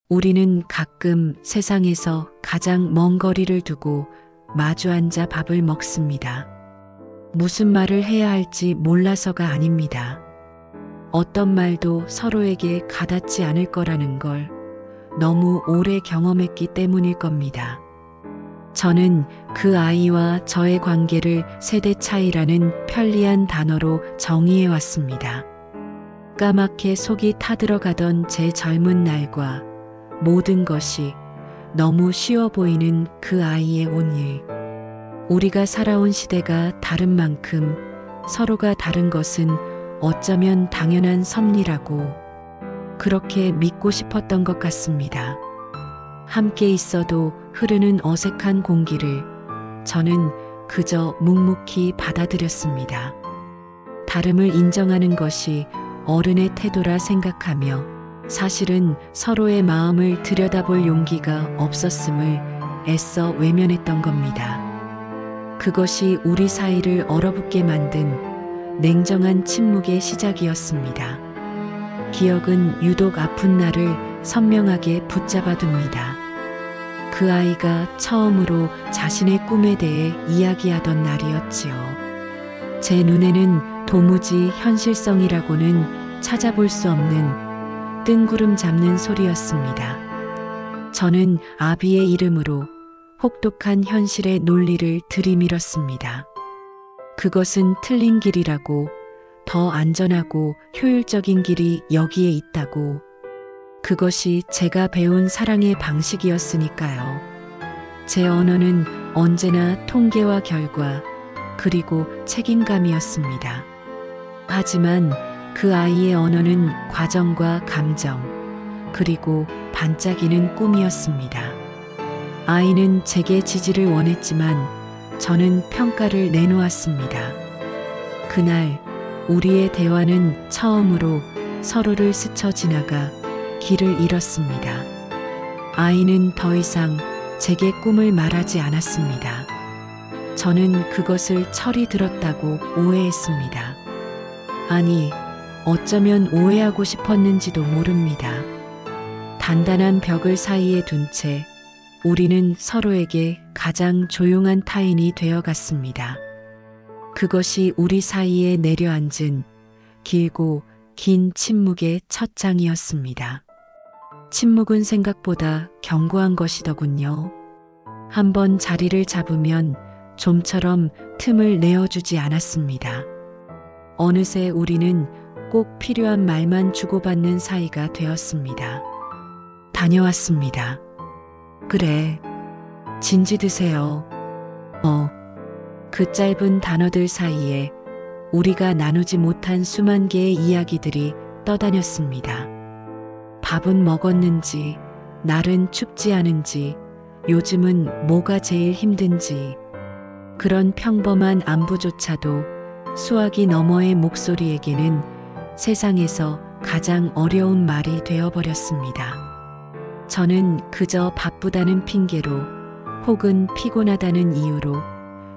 우리는 가끔 세상에서 가장 먼 거리를 두고 마주 앉아 밥을 먹습니다. 무슨 말을 해야 할지 몰라서가 아닙니다. 어떤 말도 서로에게 가닿지 않을 거라는 걸 너무 오래 경험했기 때문일 겁니다. 저는 그 아이와 저의 관계를 세대 차이라는 편리한 단어로 정의해 왔습니다. 까맣게 속이 타들어가던 제 젊은 날과 모든 것이 너무 쉬워 보이는 그 아이의 온 일. 우리가 살아온 시대가 다른 만큼 서로가 다른 것은 어쩌면 당연한 섭리라고 그렇게 믿고 싶었던 것 같습니다. 함께 있어도 흐르는 어색한 공기를 저는 그저 묵묵히 받아들였습니다. 다름을 인정하는 것이 어른의 태도라 생각하며 사실은 서로의 마음을 들여다볼 용기가 없었음을 애써 외면했던 겁니다. 그것이 우리 사이를 얼어붙게 만든 냉정한 침묵의 시작이었습니다. 기억은 유독 아픈 날을 선명하게 붙잡아둡니다. 그 아이가 처음으로 자신의 꿈에 대해 이야기하던 날이었지요. 제 눈에는 도무지 현실성이라고는 찾아볼 수 없는 뜬구름 잡는 소리였습니다. 저는 아비의 이름으로 혹독한 현실의 논리를 들이밀었습니다. 그것은 틀린 길이라고, 더 안전하고 효율적인 길이 여기에 있다고, 그것이 제가 배운 사랑의 방식이었으니까요. 제 언어는 언제나 통계와 결과, 그리고 책임감이었습니다. 하지만 그 아이의 언어는 과정과 감정, 그리고 반짝이는 꿈이었습니다. 아이는 제게 지지를 원했지만 저는 평가를 내놓았습니다. 그날 우리의 대화는 처음으로 서로를 스쳐 지나가 길을 잃었습니다. 아이는 더 이상 제게 꿈을 말하지 않았습니다. 저는 그것을 철이 들었다고 오해했습니다. 아니, 어쩌면 오해하고 싶었는지도 모릅니다. 단단한 벽을 사이에 둔 채 우리는 서로에게 가장 조용한 타인이 되어갔습니다. 그것이 우리 사이에 내려앉은 길고 긴 침묵의 첫 장이었습니다. 침묵은 생각보다 견고한 것이더군요. 한번 자리를 잡으면 좀처럼 틈을 내어주지 않았습니다. 어느새 우리는 꼭 필요한 말만 주고받는 사이가 되었습니다. 다녀왔습니다. 그래, 진지 드세요. 그 짧은 단어들 사이에 우리가 나누지 못한 수만 개의 이야기들이 떠다녔습니다. 밥은 먹었는지, 날은 춥지 않은지, 요즘은 뭐가 제일 힘든지, 그런 평범한 안부조차도 수화기 너머의 목소리에게는 세상에서 가장 어려운 말이 되어버렸습니다. 저는 그저 바쁘다는 핑계로 혹은 피곤하다는 이유로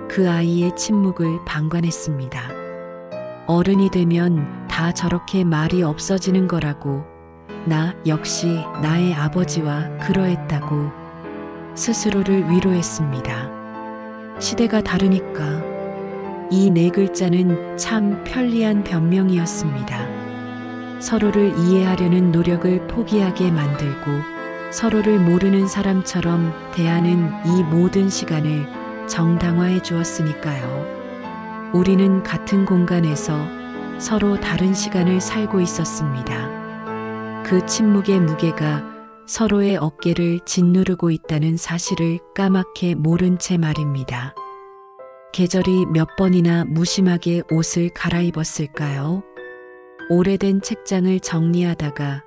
그 아이의 침묵을 방관했습니다. 어른이 되면 다 저렇게 말이 없어지는 거라고, 나 역시 나의 아버지와 그러했다고 스스로를 위로했습니다. 시대가 다르니까. 이 네 글자는 참 편리한 변명이었습니다. 서로를 이해하려는 노력을 포기하게 만들고 서로를 모르는 사람처럼 대하는 이 모든 시간을 정당화해 주었으니까요. 우리는 같은 공간에서 서로 다른 시간을 살고 있었습니다. 그 침묵의 무게가 서로의 어깨를 짓누르고 있다는 사실을 까맣게 모른 채 말입니다. 계절이 몇 번이나 무심하게 옷을 갈아입었을까요? 오래된 책장을 정리하다가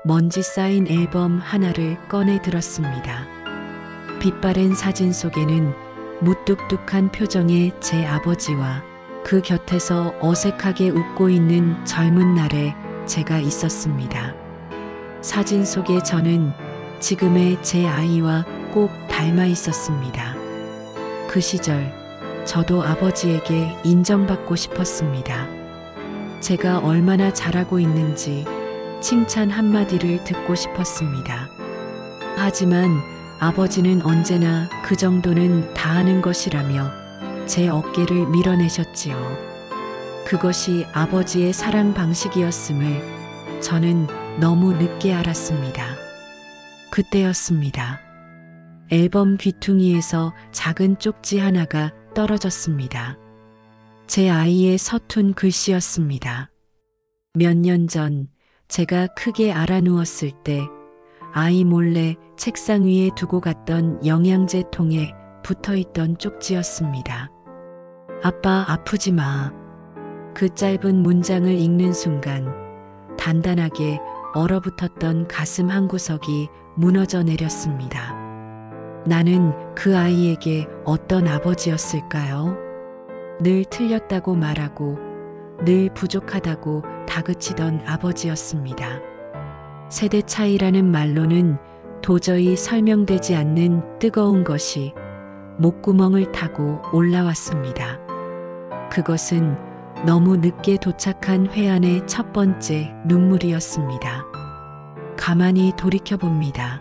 먼지 쌓인 앨범 하나를 꺼내 들었습니다. 빛바랜 사진 속에는 무뚝뚝한 표정의 제 아버지와 그 곁에서 어색하게 웃고 있는 젊은 날에 제가 있었습니다. 사진 속의 저는 지금의 제 아이와 꼭 닮아 있었습니다. 그 시절 저도 아버지에게 인정받고 싶었습니다. 제가 얼마나 잘하고 있는지 칭찬 한마디를 듣고 싶었습니다. 하지만 아버지는 언제나 그 정도는 다 아는 것이라며 제 어깨를 밀어내셨지요. 그것이 아버지의 사랑 방식이었음을 저는 너무 늦게 알았습니다. 그때였습니다. 앨범 귀퉁이에서 작은 쪽지 하나가 떨어졌습니다. 제 아이의 서툰 글씨였습니다. 몇 년 전 제가 크게 알아누웠을 때 아이 몰래 책상 위에 두고 갔던 영양제 통에 붙어있던 쪽지였습니다. 아빠 아프지 마. 그 짧은 문장을 읽는 순간 단단하게 얼어붙었던 가슴 한구석이 무너져 내렸습니다. 나는 그 아이에게 어떤 아버지였을까요? 늘 틀렸다고 말하고 늘 부족하다고 다그치던 아버지였습니다. 세대 차이라는 말로는 도저히 설명되지 않는 뜨거운 것이 목구멍을 타고 올라왔습니다. 그것은 너무 늦게 도착한 회한의 첫 번째 눈물이었습니다. 가만히 돌이켜봅니다.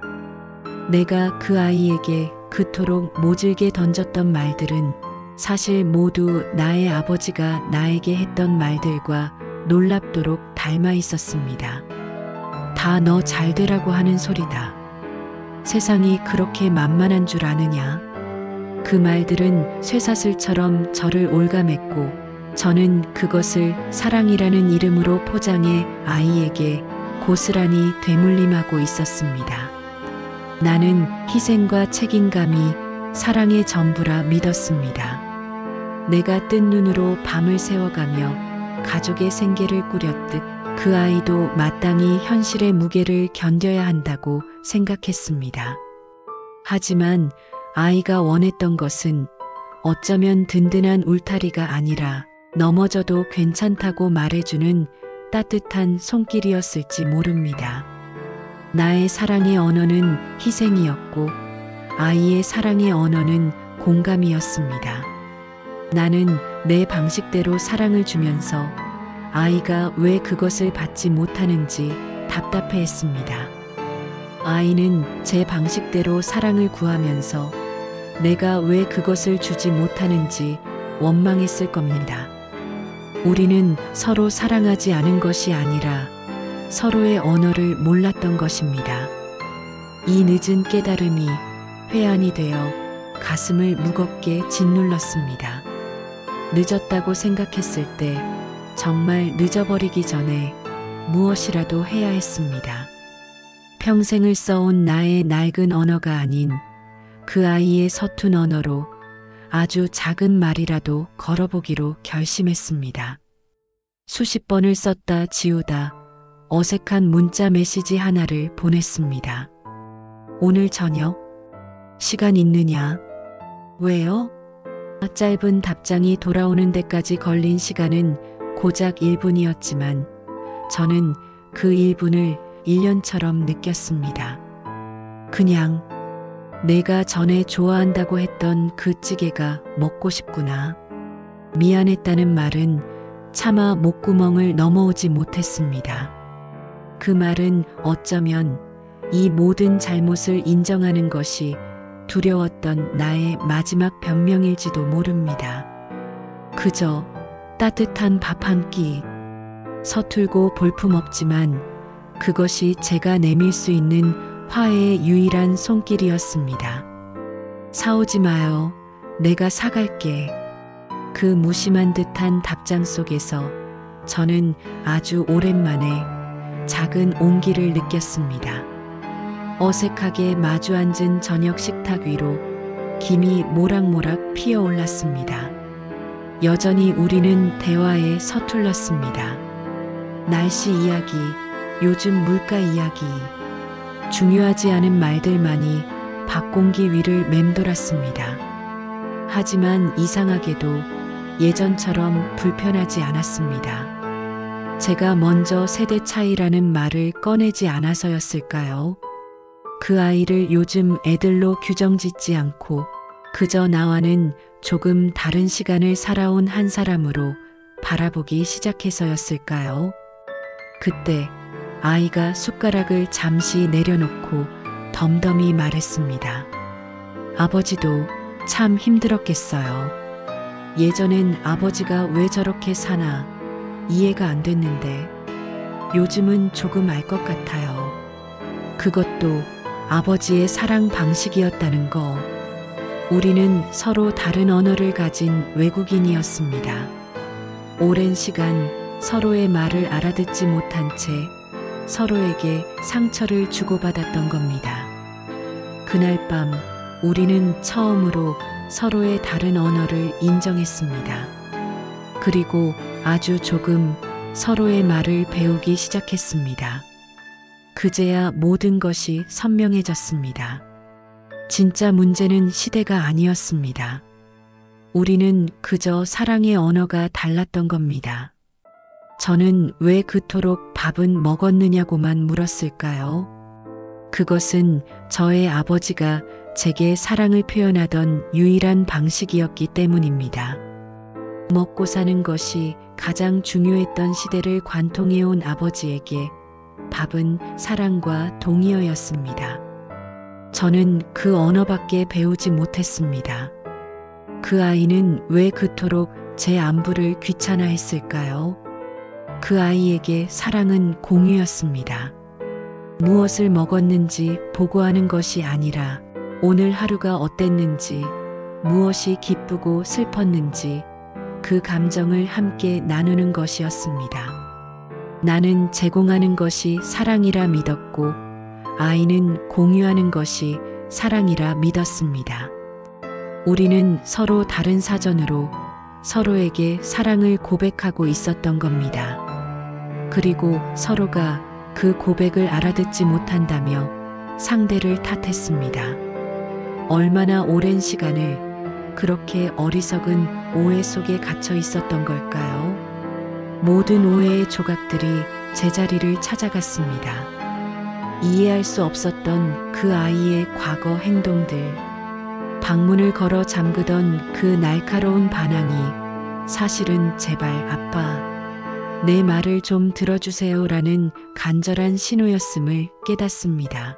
내가 그 아이에게 그토록 모질게 던졌던 말들은 사실 모두 나의 아버지가 나에게 했던 말들과 놀랍도록 닮아 있었습니다. 다 너 잘되라고 하는 소리다. 세상이 그렇게 만만한 줄 아느냐? 그 말들은 쇠사슬처럼 저를 올가맸고 저는 그것을 사랑이라는 이름으로 포장해 아이에게 고스란히 되물림하고 있었습니다. 나는 희생과 책임감이 사랑의 전부라 믿었습니다. 내가 뜬 눈으로 밤을 새워가며 가족의 생계를 꾸렸듯 그 아이도 마땅히 현실의 무게를 견뎌야 한다고 생각했습니다. 하지만 아이가 원했던 것은 어쩌면 든든한 울타리가 아니라 넘어져도 괜찮다고 말해주는 따뜻한 손길이었을지 모릅니다. 나의 사랑의 언어는 희생이었고 아이의 사랑의 언어는 공감이었습니다. 나는 내 방식대로 사랑을 주면서 아이가 왜 그것을 받지 못하는지 답답해했습니다. 아이는 제 방식대로 사랑을 구하면서 내가 왜 그것을 주지 못하는지 원망했을 겁니다. 우리는 서로 사랑하지 않은 것이 아니라 서로의 언어를 몰랐던 것입니다. 이 늦은 깨달음이 회한이 되어 가슴을 무겁게 짓눌렀습니다. 늦었다고 생각했을 때 정말 늦어버리기 전에 무엇이라도 해야 했습니다. 평생을 써온 나의 낡은 언어가 아닌 그 아이의 서툰 언어로 아주 작은 말이라도 걸어보기로 결심했습니다. 수십 번을 썼다 지우다 어색한 문자 메시지 하나를 보냈습니다. 오늘 저녁? 시간 있느냐? 왜요? 짧은 답장이 돌아오는 데까지 걸린 시간은 고작 1분이었지만 저는 그 1분을 1년처럼 느꼈습니다. 그냥 내가 전에 좋아한다고 했던 그 찌개가 먹고 싶구나. 미안했다는 말은 차마 목구멍을 넘어오지 못했습니다. 그 말은 어쩌면 이 모든 잘못을 인정하는 것이 두려웠던 나의 마지막 변명일지도 모릅니다. 그저 따뜻한 밥 한 끼, 서툴고 볼품없지만 그것이 제가 내밀 수 있는 화해의 유일한 손길이었습니다. 사오지 마요. 내가 사갈게. 그 무심한 듯한 답장 속에서 저는 아주 오랜만에 작은 온기를 느꼈습니다. 어색하게 마주 앉은 저녁 식탁 위로 김이 모락모락 피어올랐습니다. 여전히 우리는 대화에 서툴렀습니다. 날씨 이야기, 요즘 물가 이야기, 중요하지 않은 말들만이 밥 공기 위를 맴돌았습니다. 하지만 이상하게도 예전처럼 불편하지 않았습니다. 제가 먼저 세대 차이라는 말을 꺼내지 않아서였을까요? 그 아이를 요즘 애들로 규정짓지 않고 그저 나와는 조금 다른 시간을 살아온 한 사람으로 바라보기 시작해서였을까요? 그때 아이가 숟가락을 잠시 내려놓고 덤덤히 말했습니다. 아버지도 참 힘들었겠어요. 예전엔 아버지가 왜 저렇게 사나 이해가 안 됐는데 요즘은 조금 알 것 같아요. 그것도 아버지의 사랑 방식이었다는 거. 우리는 서로 다른 언어를 가진 외국인이었습니다. 오랜 시간 서로의 말을 알아듣지 못한 채 서로에게 상처를 주고받았던 겁니다. 그날 밤 우리는 처음으로 서로의 다른 언어를 인정했습니다. 그리고 아주 조금 서로의 말을 배우기 시작했습니다. 그제야 모든 것이 선명해졌습니다. 진짜 문제는 시대가 아니었습니다. 우리는 그저 사랑의 언어가 달랐던 겁니다. 저는 왜 그토록 밥은 먹었느냐고만 물었을까요? 그것은 저의 아버지가 제게 사랑을 표현하던 유일한 방식이었기 때문입니다. 먹고 사는 것이 가장 중요했던 시대를 관통해온 아버지에게 밥은 사랑과 동의어였습니다. 저는 그 언어밖에 배우지 못했습니다. 그 아이는 왜 그토록 제 안부를 귀찮아했을까요? 그 아이에게 사랑은 공유였습니다. 무엇을 먹었는지 보고하는 것이 아니라 오늘 하루가 어땠는지, 무엇이 기쁘고 슬펐는지 그 감정을 함께 나누는 것이었습니다. 나는 제공하는 것이 사랑이라 믿었고 아이는 공유하는 것이 사랑이라 믿었습니다. 우리는 서로 다른 사전으로 서로에게 사랑을 고백하고 있었던 겁니다. 그리고 서로가 그 고백을 알아듣지 못한다며 상대를 탓했습니다. 얼마나 오랜 시간을 그렇게 어리석은 오해 속에 갇혀 있었던 걸까요? 모든 오해의 조각들이 제자리를 찾아갔습니다. 이해할 수 없었던 그 아이의 과거 행동들, 방문을 걸어 잠그던 그 날카로운 반항이 사실은 제발 아빠, 내 말을 좀 들어주세요라는 간절한 신호였음을 깨닫습니다.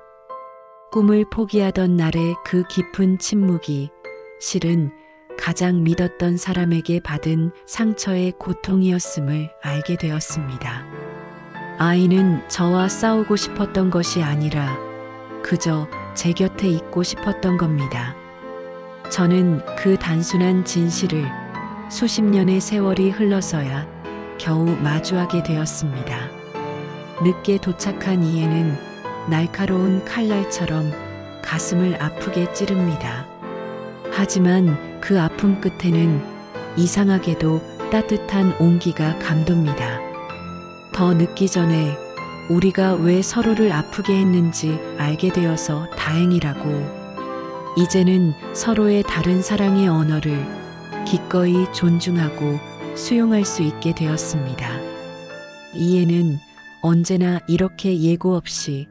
꿈을 포기하던 날의 그 깊은 침묵이 실은 가장 믿었던 사람에게 받은 상처의 고통이었음을 알게 되었습니다. 아이는 저와 싸우고 싶었던 것이 아니라 그저 제 곁에 있고 싶었던 겁니다. 저는 그 단순한 진실을 수십 년의 세월이 흘러서야 겨우 마주하게 되었습니다. 늦게 도착한 이해는 날카로운 칼날처럼 가슴을 아프게 찌릅니다. 하지만 그 아픔 끝에는 이상하게도 따뜻한 온기가 감돕니다. 더 늦기 전에 우리가 왜 서로를 아프게 했는지 알게 되어서 다행이라고. 이제는 서로의 다른 사랑의 언어를 기꺼이 존중하고 수용할 수 있게 되었습니다. 이해는 언제나 이렇게 예고 없이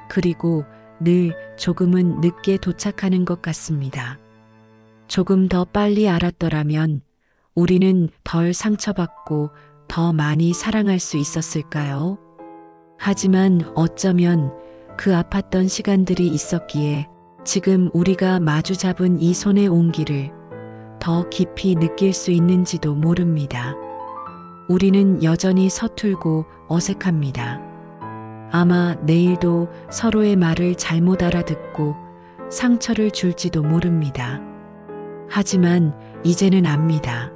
그리고 늘 조금은 늦게 도착하는 것 같습니다. 조금 더 빨리 알았더라면 우리는 덜 상처받고 더 많이 사랑할 수 있었을까요? 하지만 어쩌면 그 아팠던 시간들이 있었기에 지금 우리가 마주 잡은 이 손의 온기를 더 깊이 느낄 수 있는지도 모릅니다. 우리는 여전히 서툴고 어색합니다. 아마 내일도 서로의 말을 잘못 알아듣고 상처를 줄지도 모릅니다. 하지만 이제는 압니다.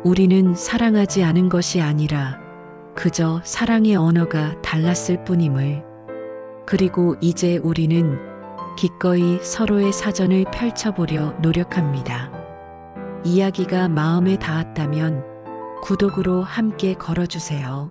우리는 사랑하지 않은 것이 아니라 그저 사랑의 언어가 달랐을 뿐임을. 그리고 이제 우리는 기꺼이 서로의 사전을 펼쳐보려 노력합니다. 이야기가 마음에 닿았다면 구독으로 함께 걸어주세요.